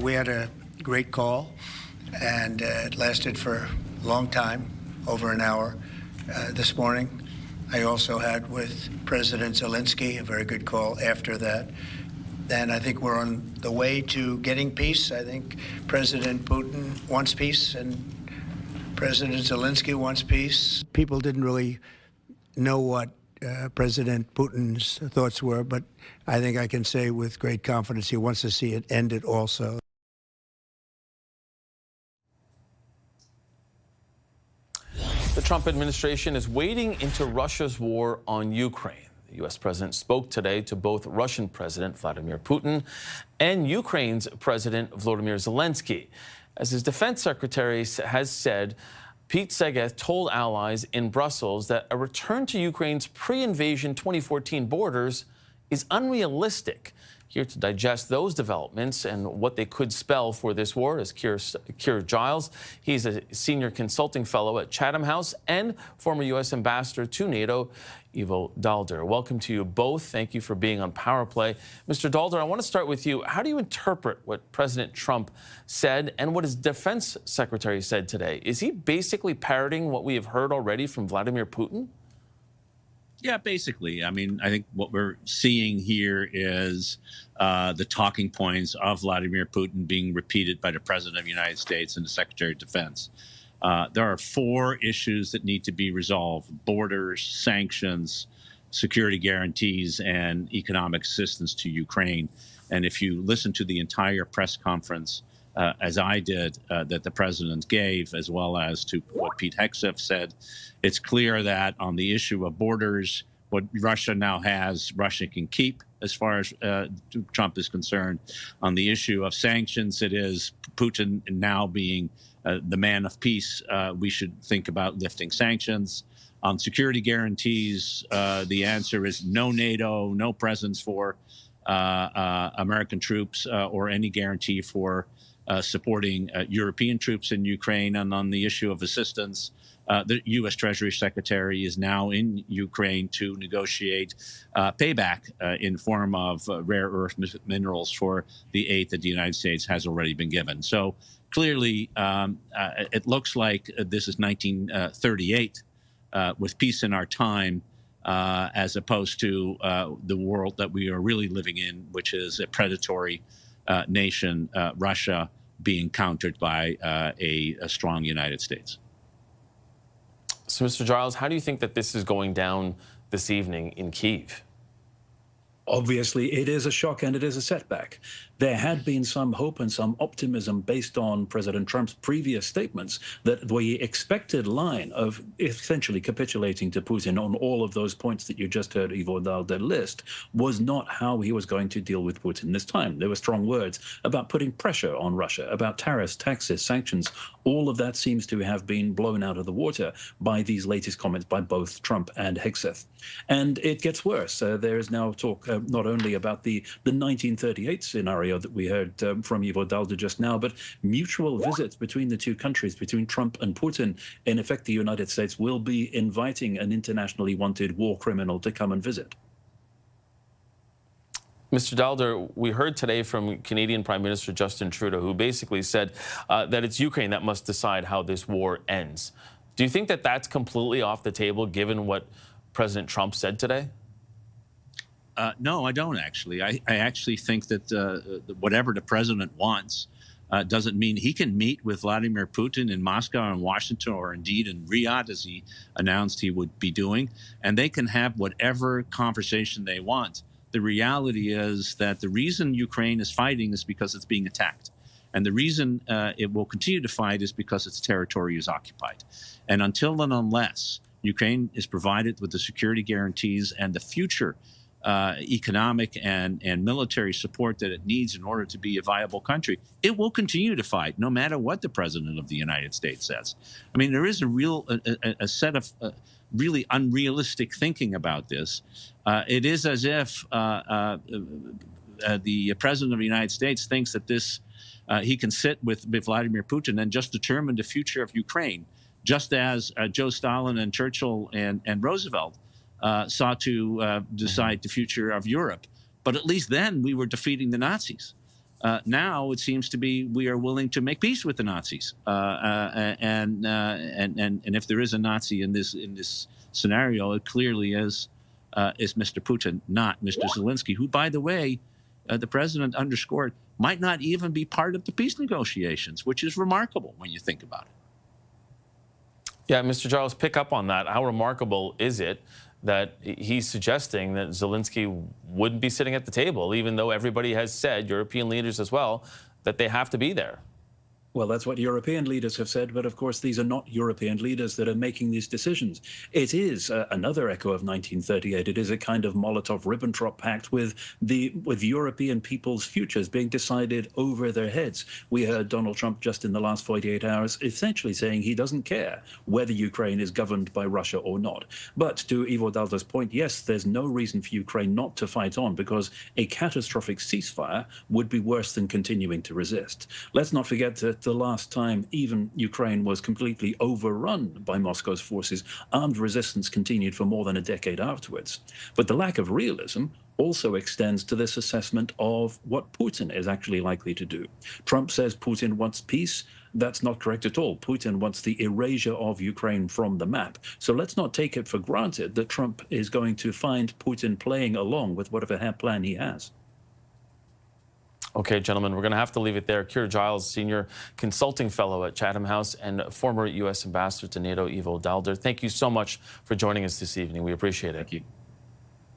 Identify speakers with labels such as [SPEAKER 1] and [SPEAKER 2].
[SPEAKER 1] We had a great call, and it lasted for a long time, over an hour this morning. I also had with President Zelenskyy a very good call after that. And I think we're on the way to getting peace. I think President Putin wants peace, and President Zelenskyy wants peace. People didn't really know what President Putin's thoughts were, but I think I can say with great confidence he wants to see it ended also.
[SPEAKER 2] The Trump administration is wading into Russia's war on Ukraine. The U.S. president spoke today to both Russian President Vladimir Putin and Ukraine's President Volodymyr Zelenskyy. As his defense secretary has said, Pete Hegseth told allies in Brussels that a return to Ukraine's pre-invasion 2014 borders is unrealistic. Here to digest those developments and what they could spell for this war is Keir Giles. He's a senior consulting fellow at Chatham House and former U.S. ambassador to NATO, Daalder. Welcome to you both. Thank you for being on Power Play. Mr. Daalder, I want to start with you. How do you interpret what President Trump said and what his defense secretary said today? Is he basically parroting what we have heard already from Vladimir Putin?
[SPEAKER 3] Yeah, basically. I mean, I think what we're seeing here is the talking points of Vladimir Putin being repeated by the President of the United States and the Secretary of Defense. There are 4 issues that need to be resolved: borders, sanctions, security guarantees, and economic assistance to Ukraine. And if you listen to the entire press conference, as I did, that the president gave, as well as to what Pete Hegseth said, it's clear that on the issue of borders, what Russia now has, Russia can keep as far as Trump is concerned. On the issue of sanctions, it is Putin now being the man of peace. We should think about lifting sanctions. On security guarantees, the answer is no NATO, no presence for American troops or any guarantee for supporting European troops in Ukraine. And on the issue of assistance, the U.S. Treasury Secretary is now in Ukraine to negotiate payback in form of rare earth minerals for the aid that the United States has already been given. So clearly, it looks like this is 1938 with peace in our time, as opposed to the world that we are really living in, which is a predatory nation, Russia, being countered by a strong United States.
[SPEAKER 2] So, Mr. Giles, how do you think that this is going down this evening in Kyiv?
[SPEAKER 4] Obviously, it is a shock and it is a setback. There had been some hope and some optimism based on President Trump's previous statements that the expected line of essentially capitulating to Putin on all of those points that you just heard Ivo Daalder list was not how he was going to deal with Putin this time. There were strong words about putting pressure on Russia, about tariffs, taxes, sanctions. All of that seems to have been blown out of the water by these latest comments by both Trump and Hegseth. And it gets worse. There is now talk not only about the 1938 scenario that we heard from Ivo Daalder just now, but mutual visits between the two countries, between Trump and Putin. In effect, the United States will be inviting an internationally wanted war criminal to come and visit.
[SPEAKER 2] Mr. Daalder, we heard today from Canadian Prime Minister Justin Trudeau, who basically said that it's Ukraine that must decide how this war ends. Do you think that that's completely off the table, given what President Trump said today?
[SPEAKER 3] No, I don't actually. I actually think that whatever the president wants doesn't mean he can meet with Vladimir Putin in Moscow and Washington, or indeed in Riyadh, as he announced he would be doing, and they can have whatever conversation they want. The reality is that the reason Ukraine is fighting is because it's being attacked. And the reason it will continue to fight is because its territory is occupied. And until and unless Ukraine is provided with the security guarantees and the future economic and military support that it needs in order to be a viable country, it will continue to fight, no matter what the President of the United States says. I mean, there is a set of really unrealistic thinking about this. It is as if the President of the United States thinks that he can sit with Vladimir Putin and just determine the future of Ukraine, just as Joe Stalin and Churchill and Roosevelt sought to decide the future of Europe. But at least then we were defeating the Nazis. Now it seems to be we are willing to make peace with the Nazis, and if there is a Nazi in this scenario, it clearly is Mr. Putin, not Mr. Zelenskyy, who, by the way, the president underscored, might not even be part of the peace negotiations, which is remarkable when you think about it.
[SPEAKER 2] Yeah, Mr. Giles, pick up on that. How remarkable is it that he's suggesting that Zelenskyy wouldn't be sitting at the table, even though everybody has said, European leaders as well, that they have to be there?
[SPEAKER 4] Well, that's what European leaders have said, but of course these are not European leaders that are making these decisions. It is another echo of 1938. It is a kind of Molotov-Ribbentrop pact with European people's futures being decided over their heads. We heard Donald Trump just in the last 48 hours essentially saying he doesn't care whether Ukraine is governed by Russia or not. But to Ivo Daalder's point, yes, there's no reason for Ukraine not to fight on, because a catastrophic ceasefire would be worse than continuing to resist. Let's not forget that the last time even Ukraine was completely overrun by Moscow's forces, armed resistance continued for more than a decade afterwards. But the lack of realism also extends to this assessment of what Putin is actually likely to do. Trump says Putin wants peace. That's not correct at all. Putin wants the erasure of Ukraine from the map. So let's not take it for granted that Trump is going to find Putin playing along with whatever plan he has.
[SPEAKER 2] Okay, gentlemen, we're going to have to leave it there. Keir Giles, Senior Consulting Fellow at Chatham House and former U.S. Ambassador to NATO, Ivo Daalder. Thank you so much for joining us this evening. We appreciate it.
[SPEAKER 3] Thank you.